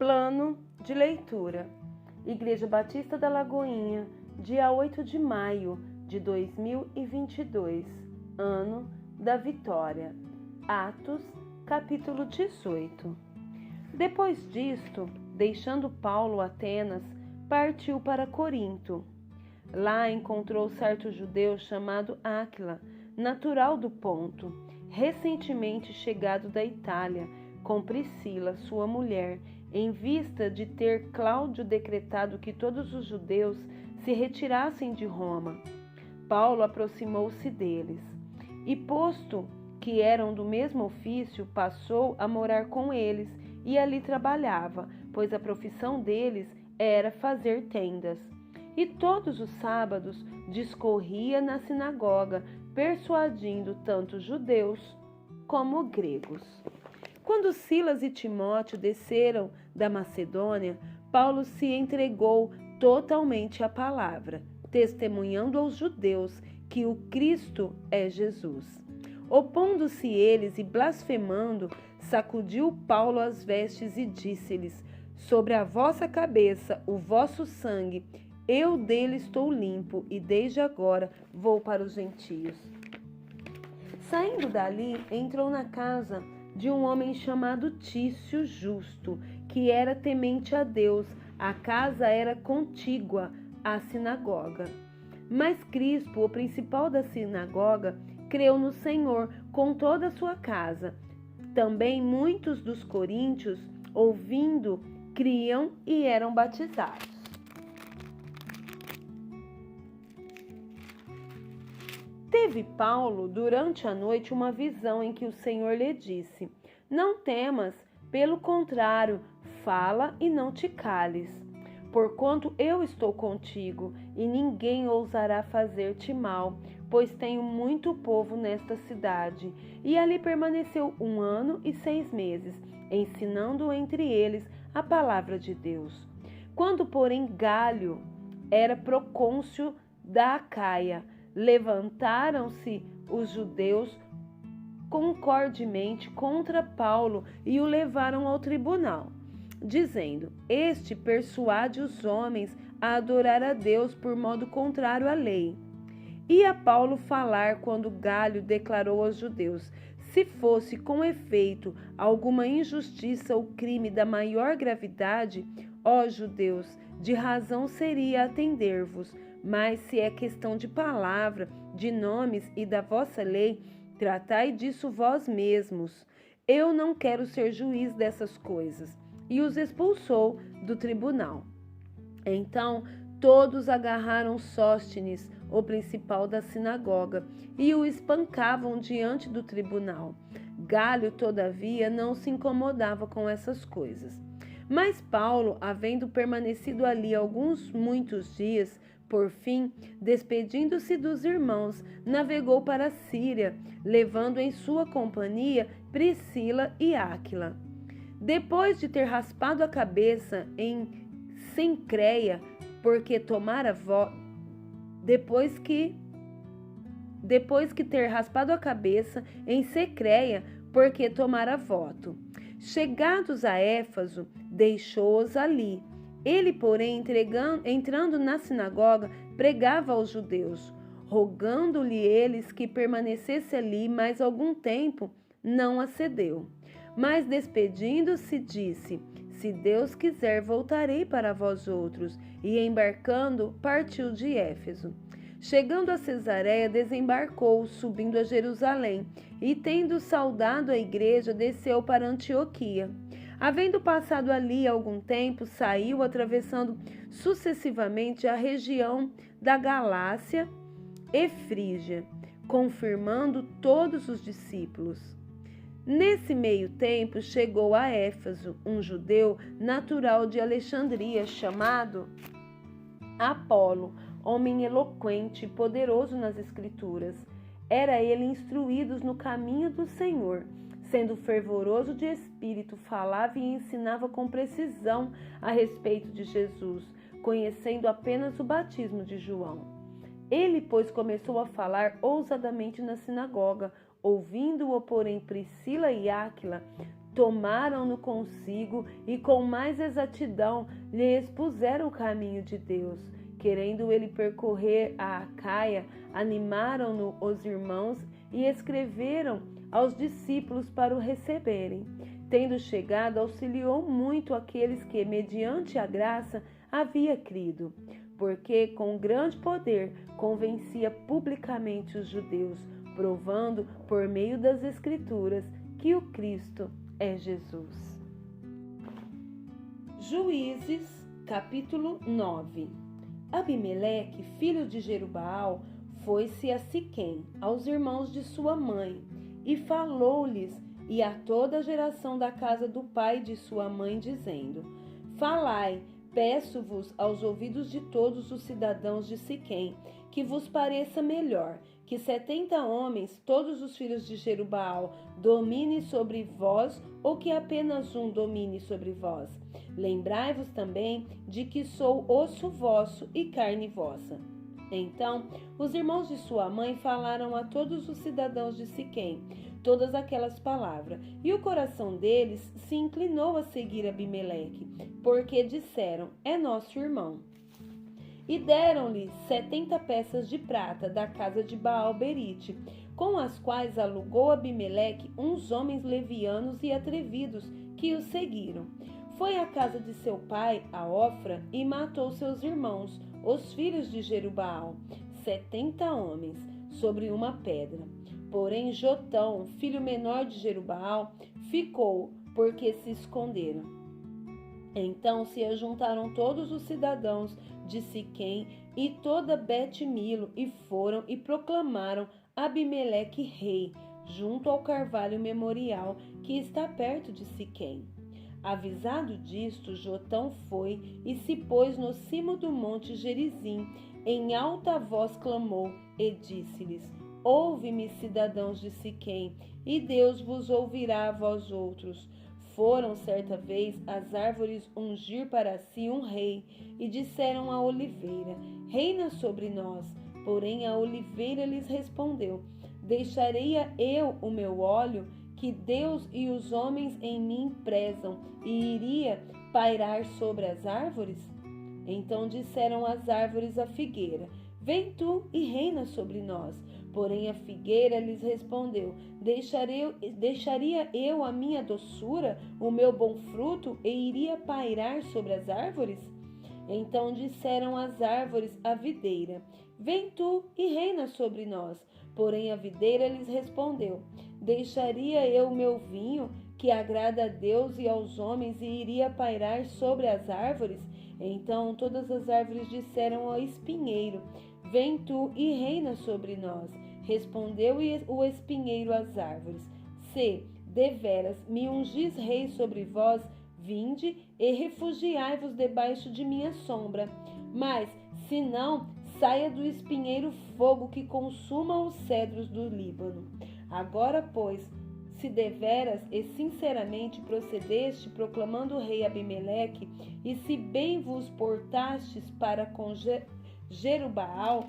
Plano de leitura. Igreja Batista da Lagoinha, dia 8 de maio de 2022, ano da vitória. Atos, capítulo 18. Depois disto, deixando Paulo Atenas, partiu para Corinto. Lá encontrou certo judeu chamado Áquila, natural do Ponto, recentemente chegado da Itália, com Priscila, sua mulher, em vista de ter Cláudio decretado que todos os judeus se retirassem de Roma. Paulo aproximou-se deles e, posto que eram do mesmo ofício, passou a morar com eles e ali trabalhava, pois a profissão deles era fazer tendas. E todos os sábados discorria na sinagoga, persuadindo tanto judeus como gregos. Quando Silas e Timóteo desceram da Macedônia, Paulo se entregou totalmente à palavra, testemunhando aos judeus que o Cristo é Jesus. Opondo-se eles e blasfemando, sacudiu Paulo as vestes e disse-lhes: sobre a vossa cabeça o vosso sangue, eu dele estou limpo, e desde agora vou para os gentios. Saindo dali, entrou na casa de um homem chamado Tício Justo, que era temente a Deus. A casa era contígua à sinagoga. Mas Crispo, o principal da sinagoga, creu no Senhor com toda a sua casa. Também muitos dos coríntios, ouvindo, criam e eram batizados. Teve Paulo, durante a noite, uma visão em que o Senhor lhe disse: não temas, pelo contrário, fala e não te cales, porquanto eu estou contigo, e ninguém ousará fazer-te mal, pois tenho muito povo nesta cidade. E ali permaneceu 1 ano e 6 meses, ensinando entre eles a palavra de Deus. Quando, porém, Gálio era procônsul da Acaia, levantaram-se os judeus concordemente contra Paulo e o levaram ao tribunal, dizendo: este persuade os homens a adorar a Deus por modo contrário à lei. Ia Paulo falar quando Gálio declarou aos judeus: se fosse com efeito alguma injustiça ou crime da maior gravidade, ó judeus, de razão seria atender-vos. Mas se é questão de palavra, de nomes e da vossa lei, tratai disso vós mesmos. Eu não quero ser juiz dessas coisas. E os expulsou do tribunal. Então todos agarraram Sóstenes, o principal da sinagoga, e o espancavam diante do tribunal. Gálio, todavia, não se incomodava com essas coisas. Mas Paulo, havendo permanecido ali muitos dias, por fim, despedindo-se dos irmãos, navegou para a Síria, levando em sua companhia Priscila e Áquila. Depois de ter raspado a cabeça em Cencreia, porque tomara depois que ter raspado a cabeça em Secreia, porque tomara voto. Chegados a Éfaso, deixou-os ali. Ele, porém, entrando na sinagoga, pregava aos judeus, rogando-lhe eles que permanecesse ali mais algum tempo, não acedeu. Mas, despedindo-se, disse: se Deus quiser, voltarei para vós outros. E, embarcando, partiu de Éfeso. Chegando a Cesareia, desembarcou, subindo a Jerusalém, e, tendo saudado a igreja, desceu para Antioquia. Havendo passado ali algum tempo, saiu, atravessando sucessivamente a região da Galácia e Frígia, confirmando todos os discípulos. Nesse meio tempo, chegou a Éfeso um judeu natural de Alexandria, chamado Apolo, homem eloquente e poderoso nas Escrituras. Era ele instruído no caminho do Senhor. Sendo fervoroso de espírito, falava e ensinava com precisão a respeito de Jesus, conhecendo apenas o batismo de João. Ele, pois, começou a falar ousadamente na sinagoga. Ouvindo-o, porém, Priscila e Áquila, tomaram-no consigo e com mais exatidão lhe expuseram o caminho de Deus. Querendo ele percorrer a Acaia, animaram-no os irmãos e escreveram aos discípulos para o receberem. Tendo chegado, auxiliou muito aqueles que, mediante a graça, havia crido, porque com grande poder convencia publicamente os judeus, provando por meio das Escrituras que o Cristo é Jesus. Juízes, capítulo 9. Abimeleque, filho de Jerubaal, foi-se a Siquém, aos irmãos de sua mãe, e falou-lhes e a toda a geração da casa do pai de sua mãe, dizendo: Falai, peço-vos aos ouvidos de todos os cidadãos de Siquém, que vos pareça melhor que 70 homens, todos os filhos de Jerubaal, domine sobre vós, ou que apenas um domine sobre vós. Lembrai-vos também de que sou osso vosso e carne vossa. Então, os irmãos de sua mãe falaram a todos os cidadãos de Siquém todas aquelas palavras, e o coração deles se inclinou a seguir Abimeleque, porque disseram: é nosso irmão. E deram-lhe 70 peças de prata da casa de Baal-Berite, com as quais alugou Abimeleque uns homens levianos e atrevidos que o seguiram. Foi à casa de seu pai, a Ofra, e matou seus irmãos, os filhos de Jerubaal, 70 homens, sobre uma pedra. Porém, Jotão, filho menor de Jerubaal, ficou, porque se esconderam. Então se ajuntaram todos os cidadãos de Siquém e toda Bet-Milo, e foram e proclamaram Abimeleque rei, junto ao carvalho memorial que está perto de Siquém. Avisado disto, Jotão foi e se pôs no cimo do monte Gerizim, em alta voz clamou e disse-lhes: Ouve-me, cidadãos de Siquém, e Deus vos ouvirá a vós outros. Foram certa vez as árvores ungir para si um rei, e disseram à oliveira: Reina sobre nós. Porém a oliveira lhes respondeu: Deixarei eu o meu óleo, que Deus e os homens em mim prezam, e iria pairar sobre as árvores? Então disseram as árvores à figueira: Vem tu e reina sobre nós. Porém a figueira lhes respondeu: Deixaria eu a minha doçura, o meu bom fruto, e iria pairar sobre as árvores? Então disseram as árvores à videira: Vem tu e reina sobre nós. Porém a videira lhes respondeu: Deixaria eu o meu vinho, que agrada a Deus e aos homens, e iria pairar sobre as árvores? Então todas as árvores disseram ao espinheiro: Vem tu e reina sobre nós. Respondeu o espinheiro às árvores: Se, deveras, me ungis rei sobre vós, vinde e refugiai-vos debaixo de minha sombra. Mas, se não, saia do espinheiro fogo que consuma os cedros do Líbano. Agora, pois, se deveras e sinceramente procedeste proclamando o rei Abimeleque, e se bem vos portastes para com Jerubaal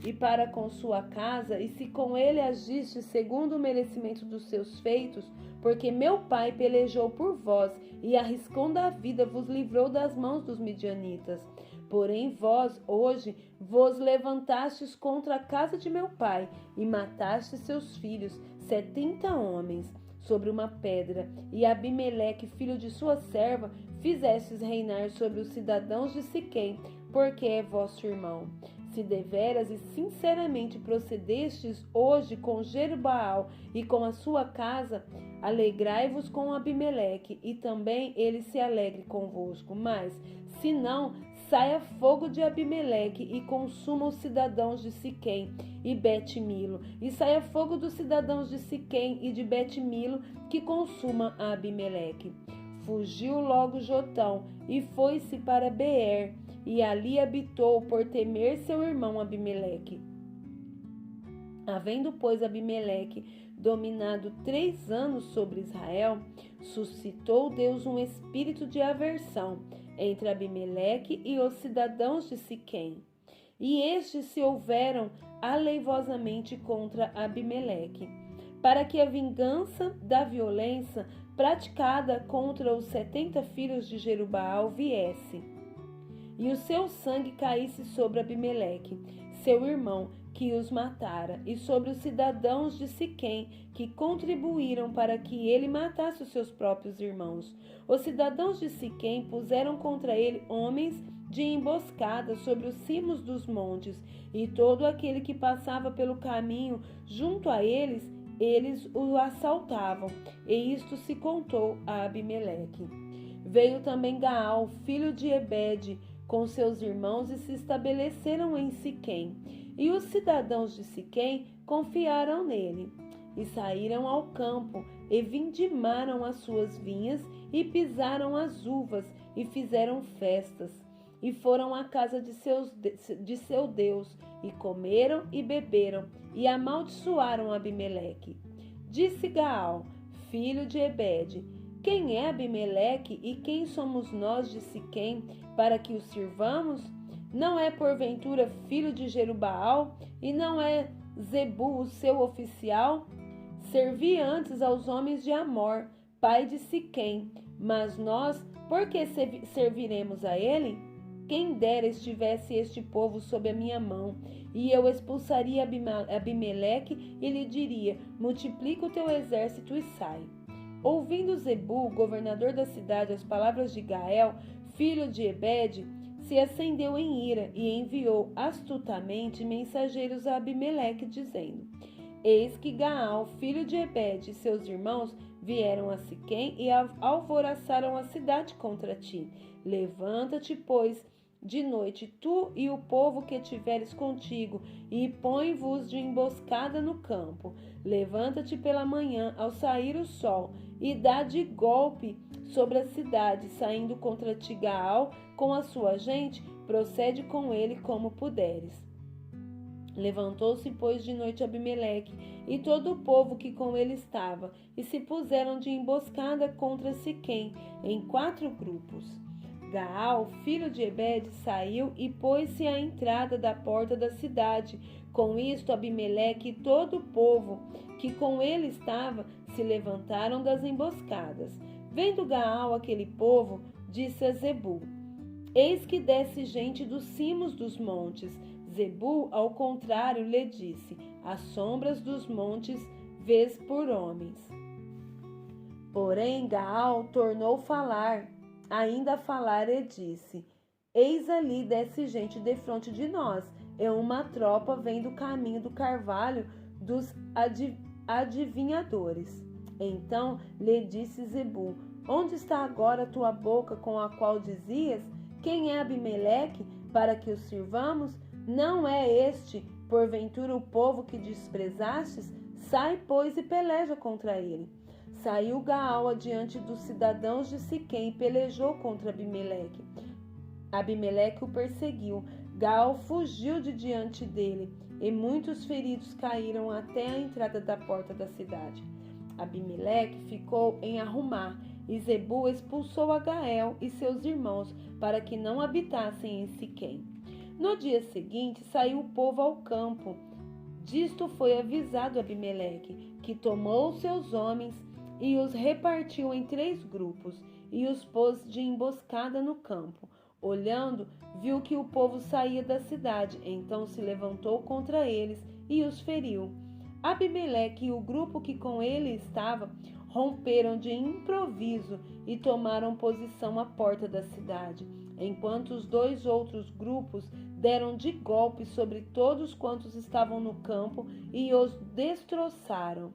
e para com sua casa, e se com ele agiste segundo o merecimento dos seus feitos, porque meu pai pelejou por vós e, arriscando a vida, vos livrou das mãos dos midianitas. Porém vós, hoje, vos levantastes contra a casa de meu pai e matastes seus filhos, 70 homens, sobre uma pedra, e Abimeleque, filho de sua serva, fizestes reinar sobre os cidadãos de Siquém, porque é vosso irmão. Se deveras e sinceramente procedestes hoje com Jerubaal e com a sua casa, alegrai-vos com Abimeleque, e também ele se alegre convosco. Mas, se não, saia fogo de Abimeleque e consuma os cidadãos de Siquém e Bet-Milo, e saia fogo dos cidadãos de Siquém e de Bet-Milo, que consuma a Abimeleque. Fugiu logo Jotão e foi-se para Beer, e ali habitou por temer seu irmão Abimeleque. Havendo, pois, Abimeleque dominado 3 anos sobre Israel, suscitou Deus um espírito de aversão entre Abimeleque e os cidadãos de Siquém. E estes se houveram aleivosamente contra Abimeleque, para que a vingança da violência praticada contra os 70 filhos de Jerubaal viesse, e o seu sangue caísse sobre Abimeleque, seu irmão, que os matara, e sobre os cidadãos de Siquém, que contribuíram para que ele matasse os seus próprios irmãos. Os cidadãos de Siquém puseram contra ele homens de emboscada sobre os cimos dos montes, e todo aquele que passava pelo caminho junto a eles o assaltavam, e isto se contou a Abimeleque. Veio também Gaal, filho de Ebede, com seus irmãos, e se estabeleceram em Siquém. E os cidadãos de Siquém confiaram nele, e saíram ao campo, e vindimaram as suas vinhas, e pisaram as uvas, e fizeram festas. E foram à casa de seu Deus, e comeram e beberam, e amaldiçoaram Abimeleque. Disse Gaal, filho de Ebede: quem é Abimeleque e quem somos nós de Siquém, para que o sirvamos? Não é porventura filho de Jerubaal, e não é Zebu o seu oficial? Servi antes aos homens de Amor, pai de Siquém, mas nós, por que serviremos a ele? Quem dera estivesse este povo sob a minha mão, e eu expulsaria Abimeleque e lhe diria: multiplica o teu exército e sai. Ouvindo Zebu, governador da cidade, as palavras de Gaal, filho de Ebede, se acendeu em ira e enviou astutamente mensageiros a Abimeleque, dizendo: eis que Gaal, filho de Ebede, e seus irmãos vieram a Siquém e alvoroçaram a cidade contra ti. Levanta-te, pois, de noite, tu e o povo que tiveres contigo, e põe-vos de emboscada no campo. Levanta-te pela manhã, ao sair o sol, e dá de golpe sobre a cidade, saindo contra ti Gaal com a sua gente, procede com ele como puderes. Levantou-se, pois, de noite Abimeleque e todo o povo que com ele estava, e se puseram de emboscada contra Siquém, em 4 grupos. Gaal, filho de Ebede, saiu e pôs-se à entrada da porta da cidade. Com isto, Abimeleque e todo o povo que com ele estava se levantaram das emboscadas. Vendo Gaal aquele povo, disse a Zebu: eis que desce gente dos cimos dos montes. Zebu, ao contrário, lhe disse: as sombras dos montes vês por homens. Porém, Gaal tornou ainda a falar e disse: eis ali desce gente defronte de nós, é uma tropa vem do caminho do carvalho dos adivinhadores. Então lhe disse Zebu: onde está agora a tua boca com a qual dizias: quem é Abimeleque, para que o sirvamos? Não é este, porventura, o povo que desprezastes? Sai, pois, e peleja contra ele. Saiu Gaal adiante dos cidadãos de Siquém e pelejou contra Abimeleque. Abimeleque o perseguiu. Gaal fugiu de diante dele, e muitos feridos caíram até a entrada da porta da cidade. Abimeleque ficou em Arumá, e Zebu expulsou a Gaal e seus irmãos, para que não habitassem em Siquém. No dia seguinte, saiu o povo ao campo. Disto foi avisado Abimeleque, que tomou seus homens e os repartiu em 3 grupos, e os pôs de emboscada no campo. Olhando, viu que o povo saía da cidade, então se levantou contra eles e os feriu. Abimeleque e o grupo que com ele estava romperam de improviso e tomaram posição à porta da cidade, enquanto os 2 outros grupos deram de golpe sobre todos quantos estavam no campo e os destroçaram.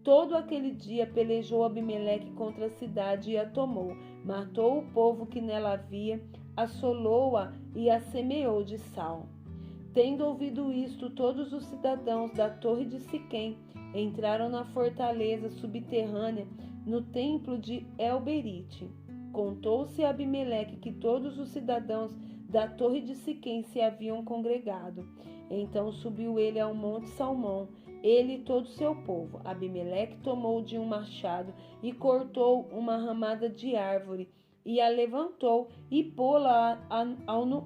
Todo aquele dia pelejou Abimeleque contra a cidade e a tomou, matou o povo que nela havia, assolou-a e a semeou de sal. Tendo ouvido isto, todos os cidadãos da torre de Siquém entraram na fortaleza subterrânea no templo de Elberite. Contou-se a Abimeleque que todos os cidadãos da torre de Siquém se haviam congregado. Então subiu ele ao monte Salmão, ele e todo o seu povo. Abimeleque tomou de um machado e cortou uma ramada de árvore, e a levantou e pô-la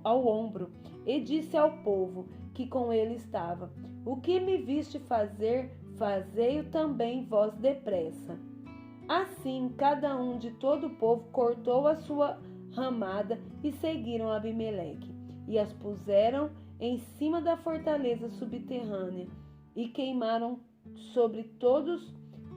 ao ombro, e disse ao povo que com ele estava: o que me viste fazer, fazei-o também vós depressa. Assim, cada um de todo o povo cortou a sua ramada e seguiram Abimeleque, e as puseram em cima da fortaleza subterrânea, e queimaram sobre todos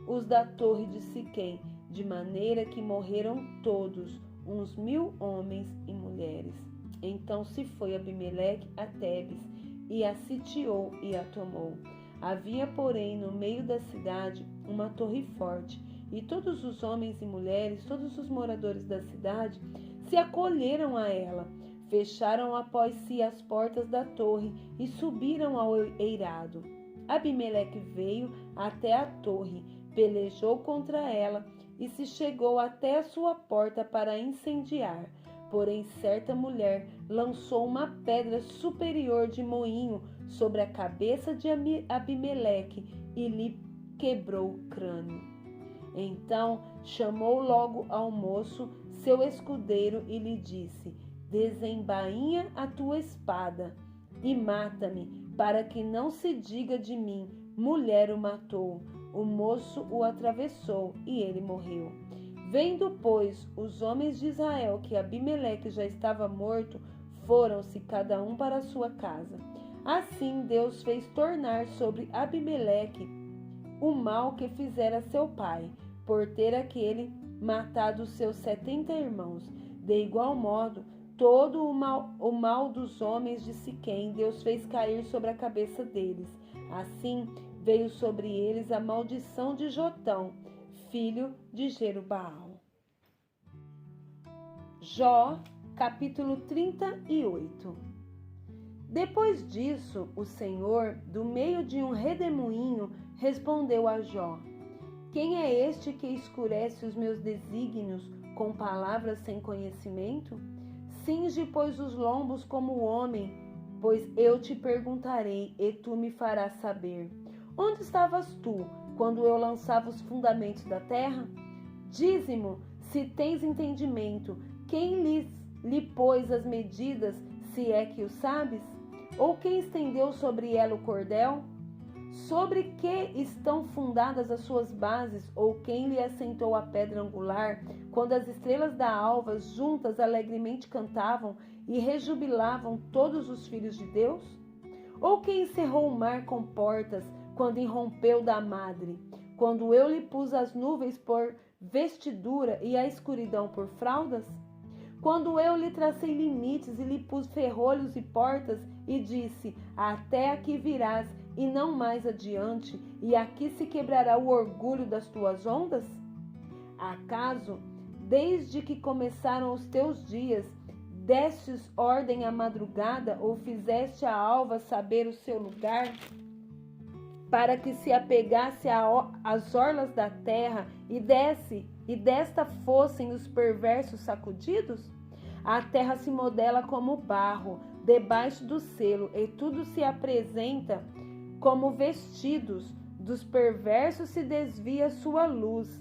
os da torre de Siquém, de maneira que morreram todos, uns 1000 homens e mulheres. Então se foi Abimeleque a Tebes, e a sitiou e a tomou. Havia, porém, no meio da cidade uma torre forte, e todos os homens e mulheres, todos os moradores da cidade, se acolheram a ela, fecharam após si as portas da torre e subiram ao eirado. Abimeleque veio até a torre, pelejou contra ela e se chegou até a sua porta para incendiar. Porém, certa mulher lançou uma pedra superior de moinho sobre a cabeça de Abimeleque e lhe quebrou o crânio. Então chamou logo ao moço, seu escudeiro, e lhe disse: desembainha a tua espada e mata-me, para que não se diga de mim, mulher o matou. O moço o atravessou e ele morreu. Vendo, pois, os homens de Israel que Abimeleque já estava morto, foram-se cada um para a sua casa. Assim Deus fez tornar sobre Abimeleque o mal que fizera seu pai, por ter aquele matado os seus 70 irmãos. De igual modo, todo o mal dos homens de Siquém Deus fez cair sobre a cabeça deles. Assim veio sobre eles a maldição de Jotão, filho de Jerubaal. Jó, capítulo 38. Depois disso, o Senhor, do meio de um redemoinho, respondeu a Jó: quem é este que escurece os meus desígnios com palavras sem conhecimento? Cinge, pois, os lombos como o homem, pois eu te perguntarei e tu me farás saber. Onde estavas tu, quando eu lançava os fundamentos da terra? Dize-mo, se tens entendimento, quem lhe pôs as medidas, se é que o sabes? Ou quem estendeu sobre ela o cordel? Sobre que estão fundadas as suas bases, ou quem lhe assentou a pedra angular, quando as estrelas da alva juntas alegremente cantavam e rejubilavam todos os filhos de Deus? Ou quem encerrou o mar com portas, quando irrompeu da madre, quando eu lhe pus as nuvens por vestidura e a escuridão por fraldas? Quando eu lhe tracei limites e lhe pus ferrolhos e portas e disse: até aqui virás e não mais adiante, e aqui se quebrará o orgulho das tuas ondas? Acaso, desde que começaram os teus dias, destes ordem à madrugada, ou fizeste a alva saber o seu lugar, para que se apegasse às orlas da terra e desta fossem os perversos sacudidos? A terra se modela como barro, debaixo do selo, e tudo se apresenta como vestidos. Dos perversos se desvia sua luz,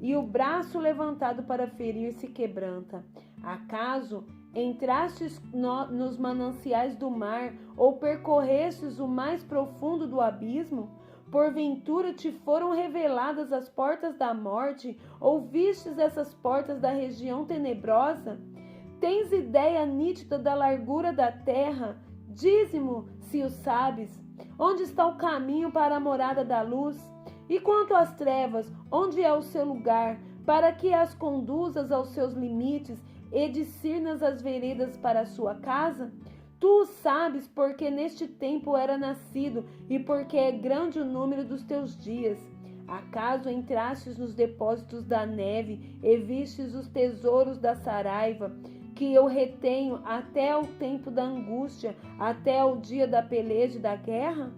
e o braço levantado para ferir se quebranta. Acaso entrastes nos mananciais do mar, ou percorrestes o mais profundo do abismo? Porventura te foram reveladas as portas da morte, ou vistes essas portas da região tenebrosa? Tens ideia nítida da largura da terra? Dize-mo, se o sabes. Onde está o caminho para a morada da luz? E quanto às trevas, onde é o seu lugar, para que as conduzas aos seus limites e discernas as veredas para a sua casa? Tu o sabes, porque neste tempo era nascido, e porque é grande o número dos teus dias. Acaso entrastes nos depósitos da neve e vistes os tesouros da saraiva, que eu retenho até o tempo da angústia, até o dia da peleja e da guerra?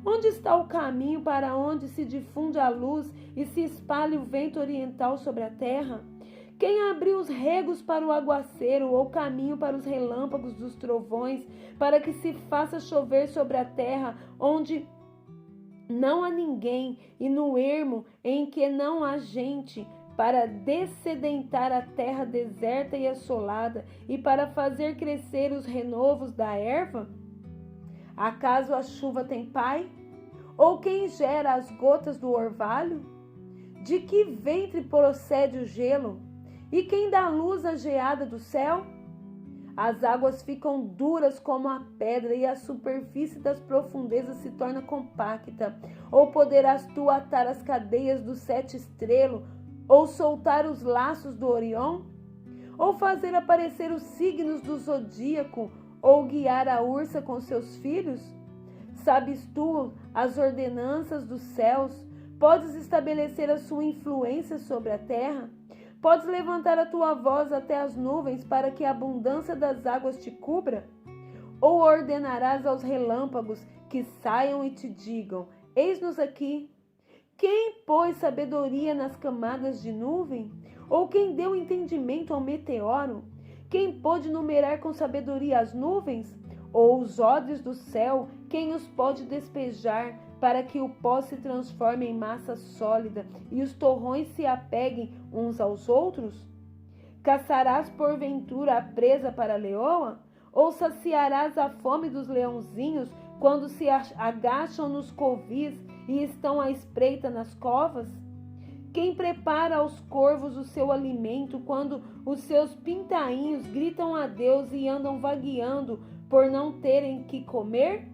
Onde está o caminho para onde se difunde a luz e se espalha o vento oriental sobre a terra? Quem abriu os regos para o aguaceiro, ou caminho para os relâmpagos dos trovões, para que se faça chover sobre a terra, onde não há ninguém, e no ermo em que não há gente, para dessedentar a terra deserta e assolada, e para fazer crescer os renovos da erva? Acaso a chuva tem pai? Ou quem gera as gotas do orvalho? De que ventre procede o gelo? E quem dá luz à geada do céu? As águas ficam duras como a pedra e a superfície das profundezas se torna compacta. Ou poderás tu atar as cadeias do sete estrelo, ou soltar os laços do Orion? Ou fazer aparecer os signos do zodíaco, ou guiar a ursa com seus filhos? Sabes tu as ordenanças dos céus? Podes estabelecer a sua influência sobre a terra? Podes levantar a tua voz até as nuvens para que a abundância das águas te cubra? Ou ordenarás aos relâmpagos que saiam e te digam: eis-nos aqui? Quem pôs sabedoria nas camadas de nuvem? Ou quem deu entendimento ao meteoro? Quem pôde numerar com sabedoria as nuvens? Ou os odres do céu, quem os pode despejar para que o pó se transforme em massa sólida e os torrões se apeguem uns aos outros? Caçarás porventura a presa para a leoa? Ou saciarás a fome dos leãozinhos quando se agacham nos covis e estão à espreita nas covas? Quem prepara aos corvos o seu alimento quando os seus pintainhos gritam a Deus e andam vagueando por não terem que comer?